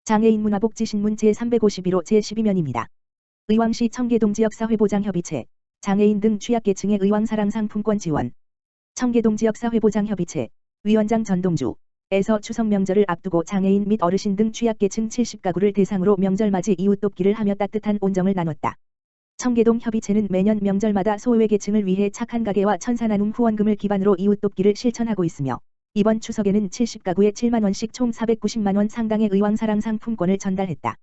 장애인 문화복지신문 제351호 제12면입니다. 의왕시 청계동 지역사회보장협의체, 장애인 등 취약계층의 의왕사랑상품권 지원. 청계동 지역사회보장협의체, 위원장 전동주, 에서 추석 명절을 앞두고 장애인 및 어르신 등 취약계층 70가구를 대상으로 명절맞이 이웃 돕기를 하며 따뜻한 온정을 나눴다. 청계동 협의체는 매년 명절마다 소외계층을 위해 착한 가게와 천사나눔 후원금을 기반으로 이웃 돕기를 실천하고 있으며 이번 추석에는 70가구에 7만원씩 총 490만원 상당의 의왕사랑 상품권을 전달했다.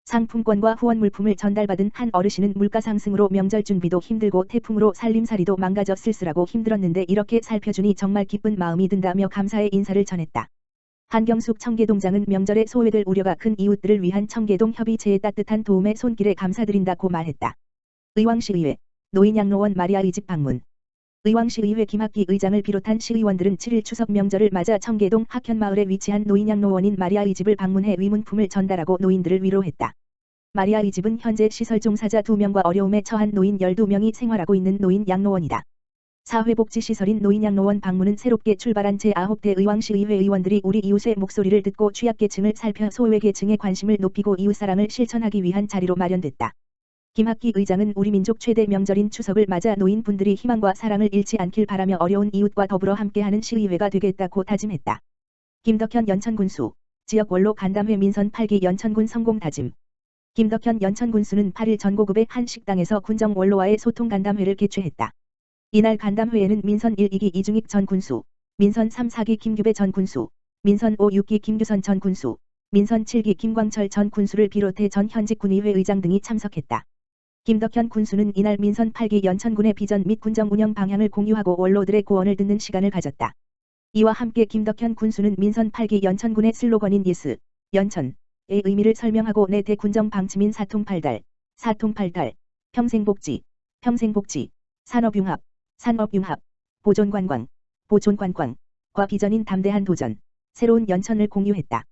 상품권과 후원 물품을 전달받은 한 어르신은 물가 상승으로 명절 준비도 힘들고 태풍으로 살림살이도 망가져 쓸쓸하고 힘들었는데 이렇게 살펴주니 정말 기쁜 마음이 든다며 감사의 인사를 전했다. 한경숙 청계동장은 명절에 소외될 우려가 큰 이웃들을 위한 청계동 협의체의 따뜻한 도움에 손길에 감사드린다고 말했다. 의왕시의회, 노인양로원 마리아의 집 방문. 의왕시의회 김학기 의장을 비롯한 시의원들은 7일 추석 명절을 맞아 청계동 학현마을에 위치한 노인양로원인 마리아의 집을 방문해 위문품을 전달하고 노인들을 위로했다. 마리아의 집은 현재 시설 종사자 2명과 어려움에 처한 노인 12명이 생활하고 있는 노인양로원이다. 사회복지시설인 노인양로원 방문은 새롭게 출발한 제9대 의왕시의회 의원들이 우리 이웃의 목소리를 듣고 취약계층을 살펴 소외계층의 관심을 높이고 이웃사랑을 실천하기 위한 자리로 마련됐다. 김학기 의장은 우리 민족 최대 명절인 추석을 맞아 노인분들이 희망과 사랑을 잃지 않길 바라며 어려운 이웃과 더불어 함께하는 시의회가 되겠다고 다짐했다. 김덕현 연천군수, 지역 원로 간담회 민선 8기 연천군 성공 다짐. 김덕현 연천군수는 8일 전고급의 한 식당에서 군정 원로와의 소통 간담회를 개최했다. 이날 간담회에는 민선 1, 2기 이중익 전 군수, 민선 3, 4기 김규배 전 군수, 민선 5, 6기 김규선 전 군수, 민선 7기 김광철 전 군수를 비롯해 전 현직 군의회 의장 등이 참석했다. 김덕현 군수는 이날 민선 8기 연천군의 비전 및 군정 운영 방향을 공유하고 원로들의 고언을 듣는 시간을 가졌다. 이와 함께 김덕현 군수는 민선 8기 연천군의 슬로건인 예스, 연천의 의미를 설명하고 내 대군정 방침인 사통팔달, 평생복지, 산업융합, 보존관광과 비전인 담대한 도전, 새로운 연천을 공유했다.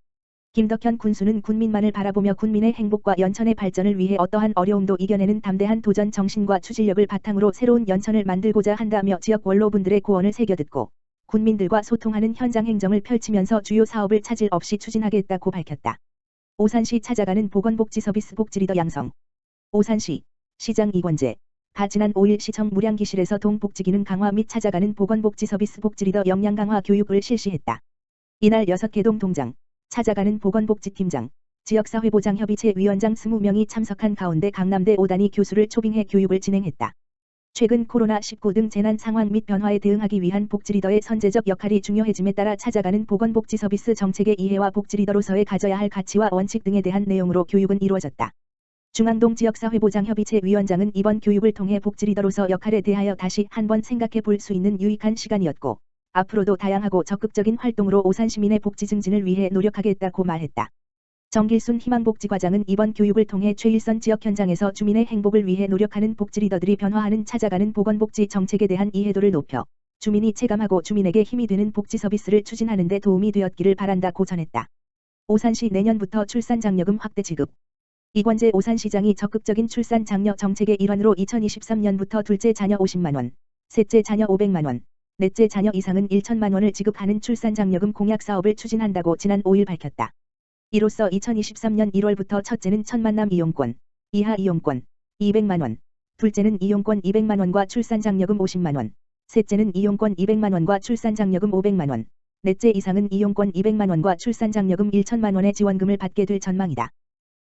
김덕현 군수는 군민만을 바라보며 군민의 행복과 연천의 발전을 위해 어떠한 어려움도 이겨내는 담대한 도전 정신과 추진력을 바탕으로 새로운 연천을 만들고자 한다며 지역 원로분들의 고언을 새겨듣고 군민들과 소통하는 현장 행정을 펼치면서 주요 사업을 차질 없이 추진하겠다고 밝혔다. 오산시 찾아가는 보건복지 서비스 복지리더 양성. 오산시, 시장 이권재, 가 지난 5일 시청 무량기실에서 동복지기능 강화 및 찾아가는 보건복지 서비스 복지리더 역량 강화 교육을 실시했다. 이날 6개 동장, 찾아가는 보건복지팀장, 지역사회보장협의체 위원장 20명이 참석한 가운데 강남대 오단위 교수를 초빙해 교육을 진행했다. 최근 코로나19 등 재난 상황 및 변화에 대응하기 위한 복지리더의 선제적 역할이 중요해짐에 따라 찾아가는 보건복지 서비스 정책의 이해와 복지리더로서의 가져야 할 가치와 원칙 등에 대한 내용으로 교육은 이루어졌다. 중앙동 지역사회보장협의체 위원장은 이번 교육을 통해 복지리더로서 역할에 대하여 다시 한번 생각해 볼 수 있는 유익한 시간이었고 앞으로도 다양하고 적극적인 활동으로 오산 시민의 복지 증진을 위해 노력하겠다고 말했다. 정길순 희망복지과장은 이번 교육을 통해 최일선 지역 현장에서 주민의 행복을 위해 노력하는 복지리더들이 변화하는 찾아가는 보건복지 정책에 대한 이해도를 높여 주민이 체감하고 주민에게 힘이 되는 복지 서비스를 추진하는 데 도움이 되었기를 바란다고 전했다. 오산시 내년부터 출산장려금 확대 지급. 이권재 오산시장이 적극적인 출산 장려 정책의 일환으로 2023년부터 둘째 자녀 50만원, 셋째 자녀 500만원, 넷째 자녀 이상은 1천만원을 지급하는 출산장려금 공약 사업을 추진한다고 지난 5일 밝혔다. 이로써 2023년 1월부터 첫째는 천만남 이용권, 이하 이용권 200만원, 둘째는 이용권 200만원과 출산장려금 50만원, 셋째는 이용권 200만원과 출산장려금 500만원, 넷째 이상은 이용권 200만원과 출산장려금 1천만원의 지원금을 받게 될 전망이다.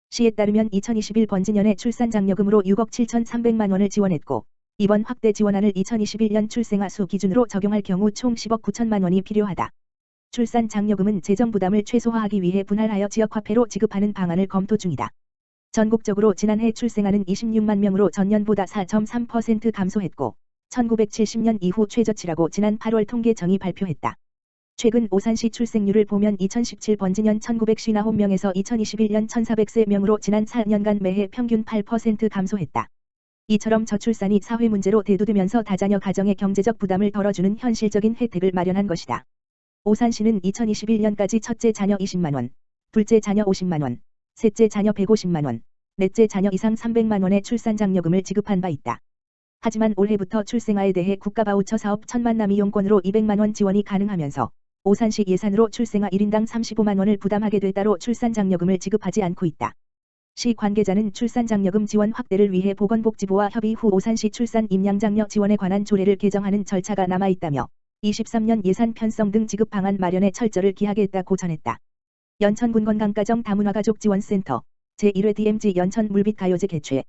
시에 따르면 2021 번지년에 출산장려금으로 6억 7,300만원을 지원했고 이번 확대 지원안을 2021년 출생아 수 기준으로 적용할 경우 총 10억 9천만 원이 필요하다. 출산 장려금은 재정 부담을 최소화하기 위해 분할하여 지역화폐로 지급하는 방안을 검토 중이다. 전국적으로 지난해 출생아는 26만 명으로 전년보다 4.3% 감소했고 1970년 이후 최저치라고 지난 8월 통계청이 발표했다. 최근 오산시 출생률을 보면 2017 번지년 1959명에서 2021년 1403명으로 지난 4년간 매해 평균 8% 감소했다. 이처럼 저출산이 사회 문제로 대두되면서 다자녀 가정의 경제적 부담을 덜어주는 현실적인 혜택을 마련한 것이다. 오산시는 2021년까지 첫째 자녀 20만원, 둘째 자녀 50만원, 셋째 자녀 150만원, 넷째 자녀 이상 300만원의 출산장려금을 지급한 바 있다. 하지만 올해부터 출생아에 대해 국가 바우처 사업 천만남 이용권으로 200만원 지원이 가능하면서 오산시 예산으로 출생아 1인당 35만 원을 부담하게 돼 따로 출산장려금을 지급하지 않고 있다. 시 관계자는 출산장려금 지원 확대를 위해 보건복지부와 협의 후 오산시 출산 임양장려 지원에 관한 조례를 개정하는 절차가 남아있다며 23년 예산 편성 등 지급 방안 마련에 철저를 기하겠다고 전했다. 연천군 건강가정 다문화가족지원센터 제1회 DMZ 연천 물빛 가요제 개최.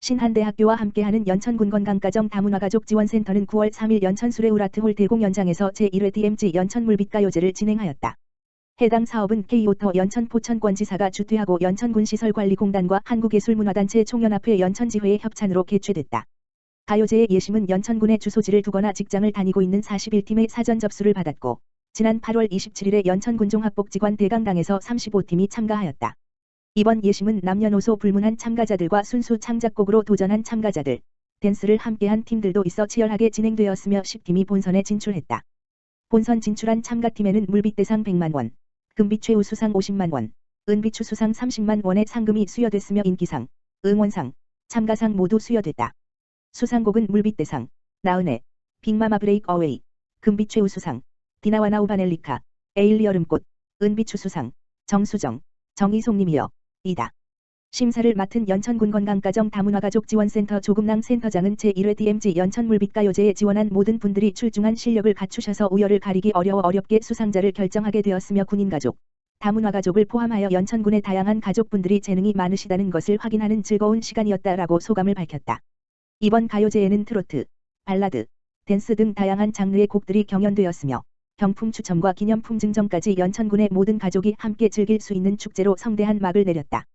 신한대학교와 함께하는 연천군 건강가정 다문화가족지원센터는 9월 3일 연천 수레우라트홀 대공연장에서 제1회 DMZ 연천 물빛 가요제를 진행하였다. 해당 사업은 K오터 연천 포천권지사가 주최하고 연천군시설관리공단과 한국예술문화단체 총연합회 연천지회의 협찬으로 개최됐다. 가요제의 예심은 연천군에 주소지를 두거나 직장을 다니고 있는 41팀의 사전 접수를 받았고 지난 8월 27일에 연천군종합복지관 대강당에서 35팀이 참가하였다. 이번 예심은 남녀노소 불문한 참가자들과 순수 창작곡으로 도전한 참가자들, 댄스를 함께한 팀들도 있어 치열하게 진행되었으며 10팀이 본선에 진출했다. 본선 진출한 참가팀에는 물빛대상 100만 원, 금빛 최우 수상 50만 원, 은빛 추수상 30만 원의 상금이 수여됐으며 인기상, 응원상, 참가상 모두 수여됐다. 수상곡은 물빛대상, 나은혜, 빅마마 브레이크 어웨이, 금빛 최우 수상, 디나와나 우바넬리카, 에일리 여름꽃, 은빛 추수상, 정수정, 정희송님이여 이다. 심사를 맡은 연천군 건강가정 다문화가족지원센터 조금랑 센터장은 제1회 DMZ 연천 물빛가요제에 지원한 모든 분들이 출중한 실력을 갖추셔서 우열을 가리기 어렵게 수상자를 결정하게 되었으며 군인가족, 다문화가족을 포함하여 연천군의 다양한 가족분들이 재능이 많으시다는 것을 확인하는 즐거운 시간이었다라고 소감을 밝혔다. 이번 가요제에는 트로트, 발라드, 댄스 등 다양한 장르의 곡들이 경연되었으며 경품 추첨과 기념품 증정까지 연천군의 모든 가족이 함께 즐길 수 있는 축제로 성대한 막을 내렸다.